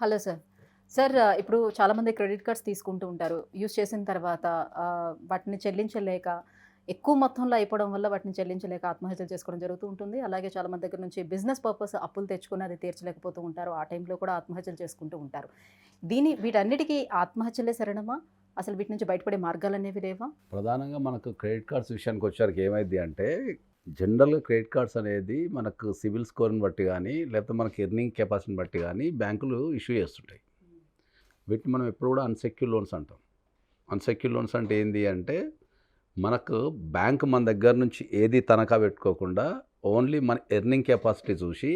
Hello sir. Sir ఇప్పుడు చాలామంది credit cards తీసుకుంటూ ఉంటారు. యూజ్ చేసిన తర్వాత వాటిని చెల్లించలేక ఎక్కువ మొత్తంలో అయిపోవడం వల్ల వాటిని చెల్లించలేక ఆత్మహత్యలు చేసుకోవడం జరుగుతూ ఉంటుంది. అలాగే చాలామంది దగ్గర నుంచి బిజినెస్ పర్పస్ అప్పులు తెచ్చుకొని అది తీర్చలేకపోతూ ఉంటారు. ఆ టైంలో కూడా ఆత్మహత్యలు చేసుకుంటూ ఉంటారు. వీటన్నిటికి ఆత్మహత్యలే శరణమా? అసలు వీటి నుంచి బయటపడే మార్గాలనేవి లేవా? ప్రధానంగా మనకు క్రెడిట్ కార్డ్స్ విషయానికొచ్చేసరికి ఏమైద్ది అంటే, జనరల్‌గా క్రెడిట్ కార్డ్స్ అనేది మనకు సిబిల్ స్కోర్‌ని బట్టి గానీ, లేకపోతే మనకి ఎర్నింగ్ కెపాసిటీని బట్టి గానీ బ్యాంకులు ఇష్యూ చేస్తుంటాయి. వీటిని మనం ఎప్పుడు కూడా అన్‌సెక్యూర్డ్ లోన్స్ అంటాం. అన్‌సెక్యూర్డ్ లోన్స్ అంటే ఏంది అంటే, మనకు బ్యాంక్ మన దగ్గర నుంచి ఏది తనఖా పెట్టుకోకుండా, ఓన్లీ మన ఎర్నింగ్ కెపాసిటీ చూసి,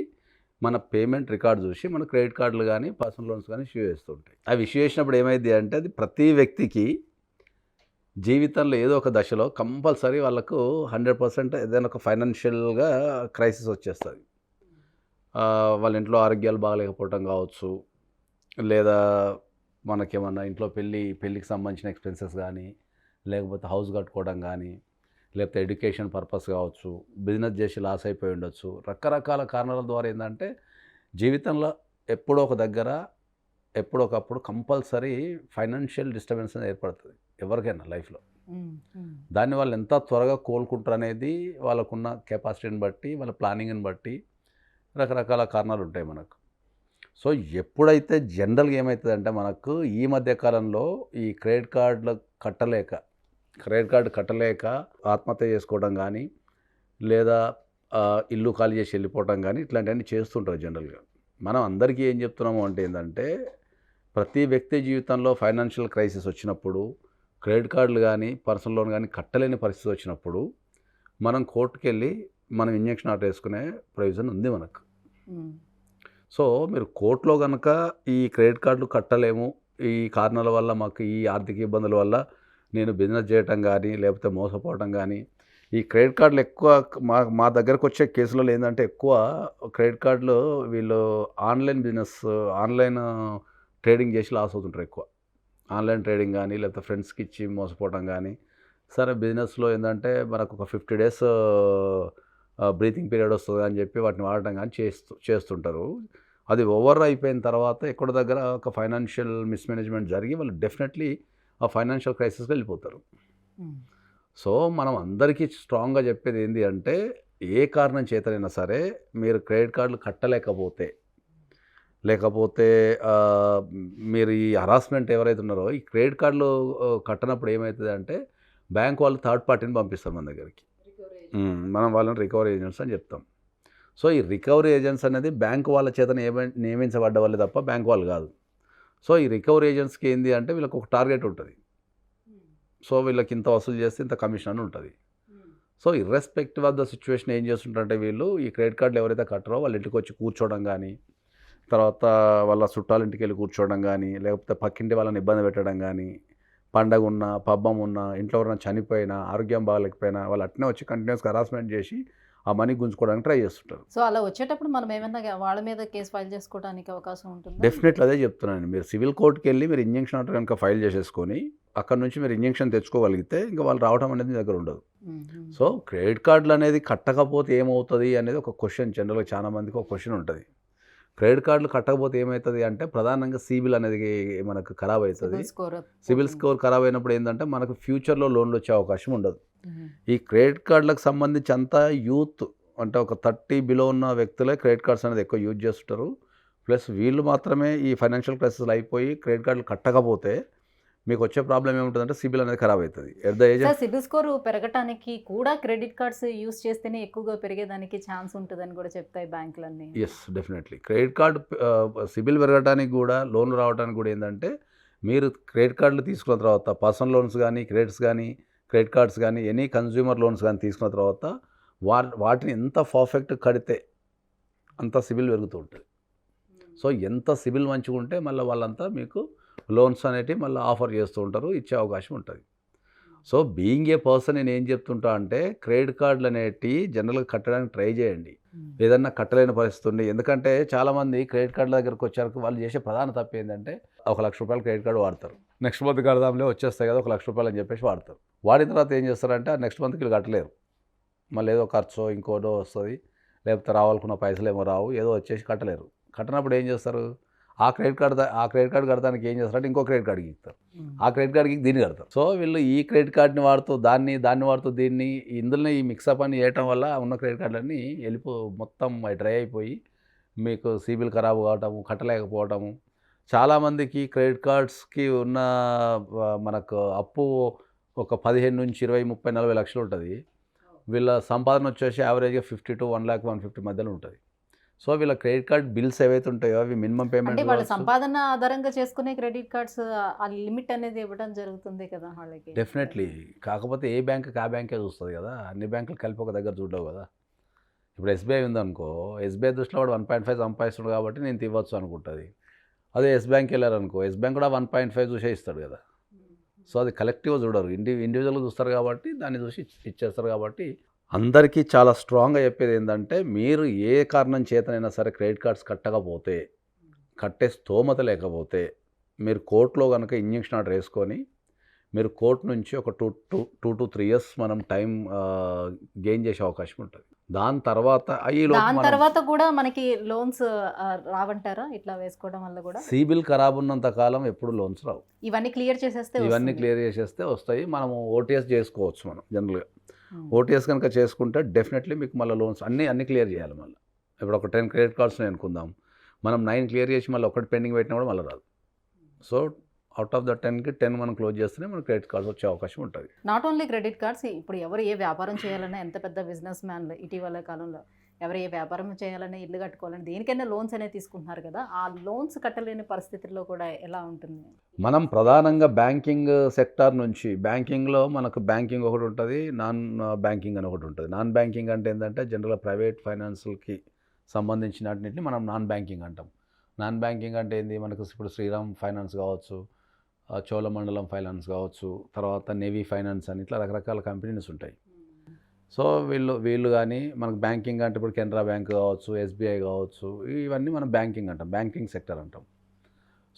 మన పేమెంట్ రికార్డ్ చూసి, మన క్రెడిట్ కార్డులు గానీ, పర్సనల్ లోన్స్ గానీ ఇష్యూ చేస్తుంటాయి. అవి ఇష్యూ చేసినప్పుడు ఏమైద్ది అంటే, అది ప్రతి వ్యక్తికి జీవితంలో ఏదో ఒక దశలో కంపల్సరీ వాళ్ళకు 100% ఏదైనా ఒక ఫైనాన్షియల్‌గా క్రైసిస్ వచ్చేస్తది. వాళ్ళ ఇంట్లో ఆరోగ్యాలు బాగాలేకపోవటం కావచ్చు, లేదా మనకేమన్నా ఇంట్లో పెళ్ళికి సంబంధించిన ఎక్స్‌పెన్సెస్ గానీ, లేకపోతే హౌస్ కట్టుకోవడం గానీ, లేకపోతే ఎడ్యుకేషన్ పర్పస్ కావచ్చు, బిజినెస్ చేసి లాస్ అయిపోయి ఉండొచ్చు. రకరకాల కారణాల ద్వారా ఏందంటే, జీవితంలో ఎప్పుడో ఒక దగ్గర, ఎప్పుడో ఒకప్పుడు కంపల్సరీ ఫైనాన్షియల్ డిస్టర్బెన్స్ అనేది ఏర్పడుతది ఎవరికైనా లైఫ్‌లో. హ్మ్. హ్మ్. దాన్ని వాళ్ళు ఎంత త్వరగా కోలుకుంటారనేది వాళ్ళకున్న కెపాసిటీని బట్టి, వాళ్ళ ప్లానింగ్‌ని బట్టి రకరకాల కారణాలుంటాయి మనకు. సో, ఎప్పుడైతే జనరల్‌గా ఏమైతదంటే మనకు ఈ మధ్య కాలంలో ఈ క్రెడిట్ కార్డ్ కట్టలేక ఆత్మహత్య చేసుకోవడం గానీ, లేదా ఇల్లు ఖాళీ చేసి వెళ్ళిపోవటం గానీ, ఇట్లాంటివన్నీ చేస్తుంటారు జనరల్‌గా. మనం అందరికీ ఏం చెప్తున్నాము అంటే ఏందంటే, ప్రతి వ్యక్తి జీవితంలో ఫైనాన్షియల్ క్రైసిస్ వచ్చినప్పుడు, క్రెడిట్ కార్డులు గానీ, పర్సనల్ లోన్ గానీ కట్టలేని పరిస్థితి వచ్చినప్పుడు, మనం కోర్ట్‌కెళ్ళి మనం ఇంజెక్షన్ ఆర్డర్ ఏసుకునే ప్రొవిజన్ ఉంది మనకు. హ్మ్. సో, మీరు కోర్ట్‌లో గనక ఈ క్రెడిట్ కార్డులు కట్టలేము, ఈ కారణాల వల్ల మాకు ఈ ఆర్థిక ఇబ్బందుల వల్ల నేను బిజినెస్ చేయటం గానీ, లేకపోతే మోసపోవటం గానీ, ఈ క్రెడిట్ కార్డులు ఎక్కువ మా మా దగ్గరకొచ్చే కేసులలో ఏందంటే ఎక్కువ క్రెడిట్ కార్డులు వీళ్ళు ఆన్‌లైన్ ట్రేడింగ్ చేసి లాస్ అవుతుంటారు ఎక్కువ. ఆన్‌లైన్ ట్రేడింగ్ గానీ, లేకపోతే ఫ్రెండ్స్‌కి ఇచ్చి మోసపోవటం గానీ, సరే బిజినెస్‌లో ఏందంటే మనకొక 50 డేస్ బ్రీతింగ్ పీరియడ్ వస్తది అని చెప్పి వాటిని వాడటం గానీ చేస్తుంటారు. అది ఓవర్ అయిపోయిన తర్వాత ఎక్కడో దగ్గర ఒక ఫైనాన్షియల్ మిస్‌మేనేజ్‌మెంట్ జరిగి వాళ్ళు డెఫినెట్‌లీ ఆ ఫైనాన్షియల్ క్రైసిస్‌కి వెళ్ళిపోతారు. హ్మ్. సో, మనం అందరికీ స్ట్రాంగ్‌గా చెప్పేది ఏంది అంటే, ఏ కారణం చేతనైనా సరే మీరు క్రెడిట్ కార్డులు కట్టలేకపోతే, లేకపోతే మీరు ఈ హరాస్మెంట్ ఎవరైతే ఉన్నారో, ఈ క్రెడిట్ కార్డులు కట్టనప్పుడు ఏమైతదంటే, బ్యాంక్ వాళ్ళు థర్డ్ పార్టీని పంపిస్తారు మన దగ్గరికి. మనం వాళ్ళని రికవరీ ఏజెంట్స్ అని చెప్తాం. సో, ఈ రికవరీ ఏజెంట్స్ అనేది బ్యాంక్ వాళ్ళ చేత నియమించబడ్డ వాళ్ళే తప్ప బ్యాంక్ వాళ్ళు కాదు. సో, ఈ రికవరీ ఏజెంట్స్‌కి ఏంది అంటే వీళ్ళకి ఒక టార్గెట్ ఉంటది. సో, వీళ్ళకి ఇంత వసూలు చేస్తే ఇంత కమిషన్ అని ఉంటది. So, irrespective of the situation ఏం చేస్తుంటారంటే వీళ్ళు ఈ క్రెడిట్ కార్డులు ఎవరైతే కట్టరో వాళ్ళ ఇంటికొచ్చి కూర్చోవడం గానీ, తర్వాత వాళ్ళ చుట్టాల ఇంటికెళ్ళి కూర్చోవడం గానీ, లేకపోతే పక్కింటి వాళ్ళని ఇబ్బంది పెట్టడం గానీ, పండగున్నా, పబ్బం ఉన్నా, ఇంట్లో ఎవరైనా చనిపోయినా, ఆరోగ్యం బాగాలేకపోయినా వాళ్ళు అట్నే వచ్చి కంటిన్యూయస్‌గా హరాస్మెంట్ చేసి ఆ మనీ గుంజుకోవడానికి ట్రై చేస్తుంటారు. సో, అలా వచ్చేటప్పుడు మనం ఏమన్నా వాళ్ళ మీద కేస్ ఫైల్ చేసుకోవడానికి అవకాశం ఉంటుందా? డెఫినెట్‌లీ అదే చెప్తున్నానండి. మీరు సివిల్ కోర్ట్‌కెళ్ళి మీరు ఇంజంక్షన్ ఆర్డర్ గనుక ఫైల్ చేసేసుకొని, అక్కడి నుంచి మీరు ఇంజంక్షన్ తెచ్చుకోగలిగితే ఇంక వాళ్ళు రావడం అనేది మీ దగ్గర ఉండదు. హ్మ్. హ్మ్. సో, క్రెడిట్ కార్డులనేది కట్టకపోతే ఏమవుతది అనేది ఒక క్వెషన్ జనరల్‌గా చాలా మందికి ఒక క్వెషన్ ఉంటది. క్రెడిట్ కార్డులు కట్టకపోతే ఏమైతది అంటే ప్రధానంగా సిబిల్ అనేది మనకు ఖరాబ్ అయితది. సిబిల్ స్కోర్ సిబిల్ పోతుంది. స్కోర్ ఖరాబ్ అయినప్పుడు ఏందంటే మనకు ఫ్యూచర్‌లో లోన్‌లొచ్చే అవకాశం ఉండదు. హుహు. ఈ క్రెడిట్ కార్డులకు సంబంధించి అంతా యూత్ అంటే ఒక 30 బిలో ఉన్న వ్యక్తులే క్రెడిట్ కార్డ్స్ అనేది ఎక్కువ యూజ్ చేస్తుంటారు. ప్లస్ వీళ్ళు మాత్రమే ఈ ఫైనాన్షియల్ క్రైసిస్‌లో అయిపోయి క్రెడిట్ కార్డులు కట్టకపోతే మీకొచ్చే ప్రాబ్లమ్ ఏముంటదంటే సిబిల్ అనేది ఖరాబ్ అయితది. At the age sir of CIBIL score పెరగటానికి కూడా క్రెడిట్ కార్డ్స్ యూజ్ చేస్తేనే ఎక్కువగా పెరిగేదానికి ఛాన్స్ ఉంటదని కూడా చెప్తాయి బ్యాంకులన్నీ. Yes. Definitely. Credit card CIBIL పెరగటానికి గూడా, లోన్‌లు రావడానికి గూడా ఏందంటే, మీరు క్రెడిట్ కార్డ్‌లు తీసుకున్న తర్వాత పర్సనల్ లోన్స్ గానీ, క్రెడిట్ కార్డ్స్ గానీ, ఎనీ కన్స్యూమర్ లోన్స్ గానీ తీసుకున్న తర్వాత వాటిని ఎంత పర్ఫెక్ట్ కడితే అంత సిబిల్ పెరుగుతూ ఉంటది. సో, ఎంత సిబిల్ మంచిగుంటే మళ్ళా వాళ్ళంతా మీకు లోన్స్ అనేటివి మళ్ళా ఆఫర్ చేస్తూ ఉంటారు. ఇచ్చే అవకాశం ఉంటది. సో, బీయింగ్ ఏ పర్సన్ నేనేం చెప్తుంటా అంటే, క్రెడిట్ కార్డులనేటియి జనరల్‌గా కట్టడానికి ట్రై చేయండి. హ్మ్. ఏదన్నా కట్టలేని పరిస్థితి ఉండి ఎందుకంటే చాలామంది క్రెడిట్ కార్డుల దగ్గరకొచ్చాక వాళ్ళు చేసే ప్రధాన తప్పేందంటే, ఒక రూ. 1,00,000 క్రెడిట్ కార్డ్ వాడతారు. నెక్స్ట్ మంత్ కడదాంలే వచ్చేస్తాయి కదా! ఒక రూ. 1,00,000 అని చెప్పేసి వాడతారు. వాడిన తర్వాత ఏం చేస్తారంటే, ఆ నెక్స్ట్ మంత్‌కి ఈళ్ళు కట్టలేరు. మళ్ళీ ఏదో ఖర్చో, ఇంకోటో వస్తది. లేకపోతే రావాలనుకున్న పైసలేమో రావు. ఏదో వచ్చేసి కట్టలేరు. కట్టనప్పుడు ఏం చేస్తారు? ఆ క్రెడిట్ కార్డ్ కడతానికి ఏం చేస్తారంటే ఇంకో క్రెడిట్ కార్డ్కి ఇస్తారు, ఆ క్రెడిట్ కార్డ్కి దీన్ని కడతారు. సో వీళ్ళు ఈ క్రెడిట్ కార్డ్ని వాడుతూ దాన్ని వాడుతూ దీన్ని ఇందులోనే ఈ మిక్సప్ అని చేయటం వల్ల ఉన్న క్రెడిట్ కార్డులన్నీ మొత్తం డ్రై అయిపోయి మీకు సిబిల్ ఖరాబ్ కావటము, కట్టలేకపోవటము. చాలామందికి క్రెడిట్ కార్డ్స్కి ఉన్న మనకు అప్పు ఒక 15 నుంచి 20, 30, 40 లక్షలు ఉంటుంది. వీళ్ళ సంపాదన వచ్చేసి యావరేజ్గా 50 to 1,00,150 మధ్యలో ఉంటుంది. సో వీళ్ళ క్రెడిట్ కార్డ్ బిల్స్ ఏవైతే ఉంటాయో అవి మినిమం అంటే పేమెంట్ వాళ్ళ సంపాదన ఆధారంగా చేసుకునే క్రెడిట్ కార్డ్స్ ఆ లిమిట్ అనేది ఇవ్వడం జరుగుతుంది కదా వాళ్ళకి. డెఫినెట్లీ. కాకపోతే ఏ బ్యాంక్కి ఆ బ్యాంకే చూస్తుంది కదా, అన్ని బ్యాంకులు కలిపి ఒక దగ్గర చూడవు కదా. ఇప్పుడు ఎస్బీఐ ఉందనుకో, ఎస్బీఐ దృష్టిలో వాడు 1.5 సంపాదిస్తాడు కాబట్టి నేను ఇవ్వచ్చు అనుకుంటుంది. అదే ఎస్ బ్యాంక్ వెళ్ళారనుకో, ఎస్ బ్యాంక్ కూడా 1.5 చూసే ఇస్తాడు కదా. సో అది కలెక్టివ్గా చూడరు, ఇండివిజువల్గా చూస్తారు కాబట్టి దాన్ని చూసి ఇచ్చేస్తారు. కాబట్టి అందరికీ చాలా స్ట్రాంగ్గా చెప్పేది ఏంటంటే, మీరు ఏ కారణం చేతనైనా సరే క్రెడిట్ కార్డ్స్ కట్టకపోతే, కట్టే స్తోమత లేకపోతే మీరు కోర్టులో కనుక ఇంజంక్షన్ ఆర్డర్ వేసుకొని మీరు కోర్టు నుంచి ఒక 2 to 3 years మనం టైం గెయిన్ చేసే అవకాశం ఉంటుంది. దాని తర్వాత కూడా మనకి లోన్స్ రావంటారా ఇట్లా వేసుకోవడం వల్ల కూడా? సిబిల్ ఖరాబ్ ఉన్నంత కాలం ఎప్పుడు లోన్స్ రావు. ఇవన్నీ క్లియర్ చేసేస్తే వస్తాయి. మనము ఓటీఎస్ చేసుకోవచ్చు. మనం జనరల్గా ఓటీఎస్ కనుక చేసుకుంటే డెఫినెట్లీ మీకు మళ్ళీ లోన్స్ అన్నీ క్లియర్ చేయాలి. మళ్ళీ ఇప్పుడు ఒక 10 క్రెడిట్ కార్డ్స్ అనుకుందాం, మనం 9 క్లియర్ చేసి మళ్ళీ ఒకటి పెండింగ్ పెట్టినా కూడా మళ్ళీ రాదు. సో అవుట్ ఆఫ్ ద 10కి 10 మనం క్లోజ్ చేస్తేనే మనకు క్రెడిట్ కార్డ్స్ వచ్చే అవకాశం ఉంటుంది. నాట్ ఓన్లీ క్రెడిట్ కార్డ్స్, ఇప్పుడు ఎవరు ఏ వ్యాపారం చేయాలన్నా, ఎంత పెద్ద బిజినెస్ మ్యాన్లు ఇటీవల కాలంలో ఎవరు ఏ వ్యాపారం చేయాలన్నా, ఇల్లు కట్టుకోవాలని దేనికైనా లోన్స్ అనేది తీసుకుంటున్నారు కదా. ఆ లోన్స్ కట్టలేని పరిస్థితుల్లో కూడా ఎలా ఉంటుంది? మనం ప్రధానంగా బ్యాంకింగ్ సెక్టార్ నుంచి, బ్యాంకింగ్లో మనకు బ్యాంకింగ్ ఒకటి ఉంటుంది, నాన్ బ్యాంకింగ్ అని ఒకటి ఉంటుంది. నాన్ బ్యాంకింగ్ అంటే ఏంటంటే జనరల్గా ప్రైవేట్ ఫైనాన్స్కి సంబంధించినన్నింటిని మనం నాన్ బ్యాంకింగ్ అంటాం. నాన్ బ్యాంకింగ్ అంటే ఏంది, మనకు ఇప్పుడు శ్రీరామ్ ఫైనాన్స్ కావచ్చు, చోళమండలం ఫైనాన్స్ కావచ్చు, తర్వాత నేవీ ఫైనాన్స్ అని ఇట్లా రకరకాల కంపెనీస్ ఉంటాయి. సో వీళ్ళు కానీ మనకు బ్యాంకింగ్ అంటే ఇప్పుడు కెనరా బ్యాంక్ కావచ్చు, ఎస్బీఐ కావచ్చు, ఇవన్నీ మనం బ్యాంకింగ్ అంటాం, బ్యాంకింగ్ సెక్టర్ అంటాం.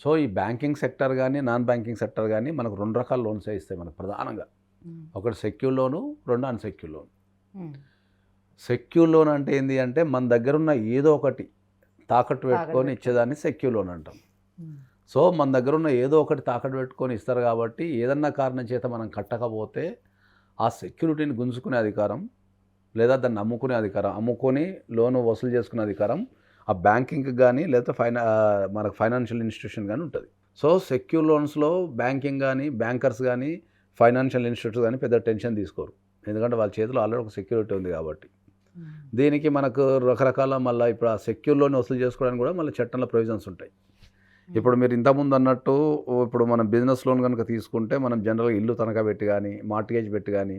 సో ఈ బ్యాంకింగ్ సెక్టర్ కానీ నాన్ బ్యాంకింగ్ సెక్టర్ కానీ మనకు 2 రకాల లోన్స్ ఇస్తాయి మనకు ప్రధానంగా. ఒకటి సెక్యూర్ లోను, 2 అన్సెక్యూర్ లోన్. సెక్యూర్ లోన్ అంటే ఏంటి అంటే మన దగ్గర ఉన్న ఏదో ఒకటి తాకట్టు పెట్టుకొని ఇచ్చేదాన్ని సెక్యూర్ లోన్ అంటాం. సో మన దగ్గర ఉన్న ఏదో ఒకటి తాకట్టు పెట్టుకొని ఇస్తారు కాబట్టి ఏదన్నా కారణం చేత మనం కట్టకపోతే ఆ సెక్యూరిటీని గుంజుకునే అధికారం, లేదా దాన్ని అమ్ముకునే అధికారం, అమ్ముకొని లోను వసూలు చేసుకునే అధికారం ఆ బ్యాంకింగ్కి కానీ లేకపోతే మనకు ఫైనాన్షియల్ ఇన్స్టిట్యూషన్ కానీ ఉంటుంది. సో సెక్యూర్ లోన్స్లో బ్యాంకింగ్ కానీ, బ్యాంకర్స్ కానీ, ఫైనాన్షియల్ ఇన్స్టిట్యూట్స్ కానీ పెద్ద టెన్షన్ తీసుకోరు, ఎందుకంటే వాళ్ళ చేతిలో ఆల్రెడీ ఒక సెక్యూరిటీ ఉంది కాబట్టి. దీనికి మనకు రకరకాల మళ్ళీ ఇప్పుడు ఆ సెక్యూర్ లోన్ వసూలు చేసుకోవడానికి కూడా మళ్ళీ చట్టంలో ప్రొవిజన్స్ ఉంటాయి. ఇప్పుడు మీరు ఇంతకుముందు అన్నట్టు ఇప్పుడు మనం బిజినెస్ లోన్ కనుక తీసుకుంటే మనం జనరల్గా ఇల్లు తనఖా పెట్టి కానీ, మార్టిగేజ్ పెట్టి కానీ,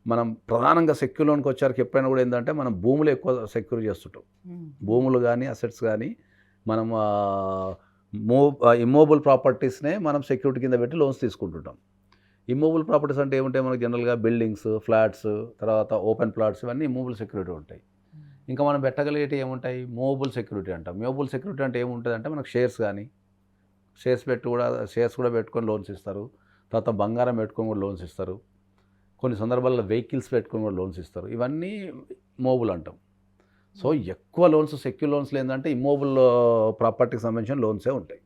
మనం ప్రధానంగా సెక్యూర్ లోన్కి వచ్చారికి ఎప్పుడైనా కూడా ఏంటంటే మనం భూములు ఎక్కువ సెక్యూర్ చేస్తుంటాం. భూములు కానీ, అసెట్స్ కానీ మనం ఇమ్మూవబుల్ ప్రాపర్టీస్నే మనం సెక్యూరిటీ కింద పెట్టి లోన్స్ తీసుకుంటుంటాం. ఇమ్మూవబుల్ ప్రాపర్టీస్ అంటే ఏముంటాయి మనకు జనరల్గా బిల్డింగ్స్, ఫ్లాట్స్, తర్వాత ఓపెన్ ప్లాట్స్, ఇవన్నీ ఇమ్మూవబుల్ సెక్యూరిటీ ఉంటాయి. ఇంకా మనం పెట్టగలిగేటి ఏముంటాయి, మూవబుల్ సెక్యూరిటీ అంటాం. మూవబుల్ సెక్యూరిటీ అంటే ఏముంటుంది అంటే మనకు షేర్స్ కానీ, షేర్స్ కూడా పెట్టుకొని లోన్స్ ఇస్తారు. తర్వాత బంగారం పెట్టుకొని కూడా లోన్స్ ఇస్తారు. కొన్ని సందర్భాల్లో వెహికల్స్ పెట్టుకొని కూడా లోన్స్ ఇస్తారు. ఇవన్నీ మూవబుల్ అంటాం. సో ఎక్కువ లోన్స్ సెక్యూర్ లోన్స్లో ఏంటంటే ఇమ్మూవబుల్ ప్రాపర్టీకి సంబంధించిన లోన్సే ఉంటాయి.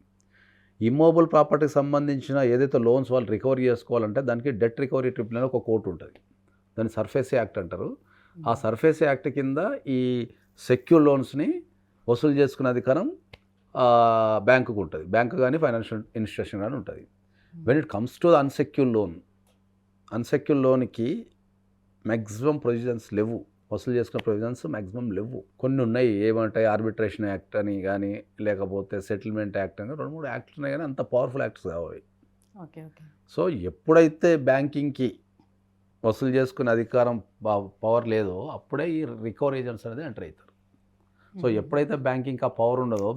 ఇమ్మూవబుల్ ప్రాపర్టీకి సంబంధించిన ఏదైతే లోన్స్ వాళ్ళు రికవరీ చేసుకోవాలంటే దానికి డెట్ రికవరీ ట్రిబ్యునల్ అని ఒక కోర్టు ఉంటుంది. దాన్ని సర్ఫేసీ యాక్ట్ అంటారు. ఆ సర్ఫేసీ యాక్ట్ కింద ఈ సెక్యూర్ లోన్స్ని వసూలు చేసుకునే అధికారం బ్యాంకుకు ఉంటుంది. బ్యాంకు కానీ ఫైనాన్షియల్ ఇన్స్టిట్యూషన్ కానీ ఉంటుంది. When it comes to unsecure లోన్కి మ్యాక్సిమం ప్రొవిజన్స్ లేవు, వసూలు చేసుకునే ప్రొవిజన్స్ మ్యాక్సిమం లేవు. కొన్ని ఉన్నాయి, ఏమంటాయి ఆర్బిట్రేషన్ యాక్ట్ అని కానీ, లేకపోతే సెటిల్మెంట్ యాక్ట్ అని 2-3 యాక్ట్స్ ఉన్నాయి, కానీ అంత పవర్ఫుల్ యాక్ట్స్ కావాలి. సో ఎప్పుడైతే బ్యాంకింగ్కి వసూలు చేసుకునే అధికారం పవర్ లేదో అప్పుడే ఈ రికవరీ ఏజెంట్స్ అనేది ఎంటర్ అవుతారు. సో ఎప్పుడైతే బ్యాంకింగ్ ఆ పవర్ ఉండదో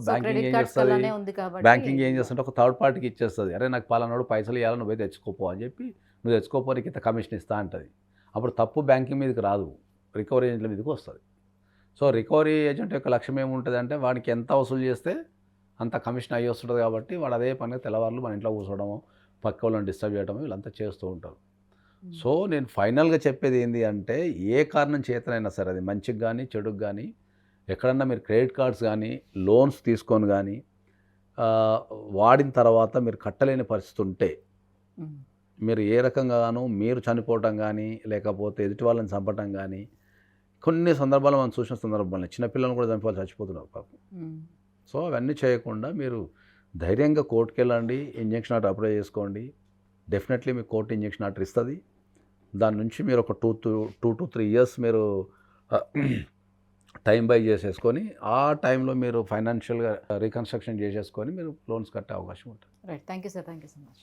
బ్యాంకింగ్ ఏం చేస్తుంటే ఒక థర్డ్ పార్టీకి ఇచ్చేస్తుంది. అరే నాకు పలానాడు పైసలు ఇవ్వాలి, నువ్వు తెచ్చుకోపో అని చెప్పి, నువ్వు తెచ్చుకోపోనికి ఇంత కమిషన్ ఇస్తా అంటుంది. అప్పుడు తప్పు బ్యాంకింగ్ మీదకి రాదు, రికవరీ ఏజెంట్ల మీదకి వస్తుంది. సో రికవరీ ఏజెంట్ యొక్క లక్ష్యం ఏముంటుంది అంటే వాడికి ఎంత వసూలు చేస్తే అంత కమిషన్ అయ్యి వస్తుంటుంది. కాబట్టి వాడు అదే పనిగా తెల్లవారులు మన ఇంట్లో కూర్చోవడము, పక్క వాళ్ళని డిస్టర్బ్ చేయడము వీళ్ళంతా చేస్తూ ఉంటారు. సో నేను ఫైనల్గా చెప్పేది ఏంటి అంటే, ఏ కారణం చేతనైనా సరే అది మంచికి కానీ చెడుకు కానీ ఎక్కడన్నా మీరు క్రెడిట్ కార్డ్స్ కానీ లోన్స్ తీసుకొని కానీ వాడిన తర్వాత మీరు కట్టలేని పరిస్థితి ఉంటే ఉమ్, మీరు ఏ రకంగానూ మీరు చనిపోవటం కానీ లేకపోతే ఎదుటి వాళ్ళని చంపటం కానీ కొన్ని సందర్భాలు మనం చూసిన సందర్భాలు చిన్నపిల్లలు కూడా చచ్చిపోతున్నారు పాపం. ఉమ్. సో అవన్నీ చేయకుండా మీరు ధైర్యంగా కోర్టుకి వెళ్ళండి, ఇంజెక్షన్ ఆర్డర్ అప్లై చేసుకోండి. డెఫినెట్లీ మీకు కోర్టు ఇంజెక్షన్ ఆర్డర్ ఇస్తుంది. దాని నుంచి మీరు ఒక 2 to 3 years మీరు టైం బై చేసేసుకొని ఆ టైంలో మీరు ఫైనాన్షియల్గా రీకన్స్ట్రక్షన్ చేసేసుకొని మీరు లోన్స్ కట్టే అవకాశం ఉంటుంది. Right, thank you sir, thank you so much.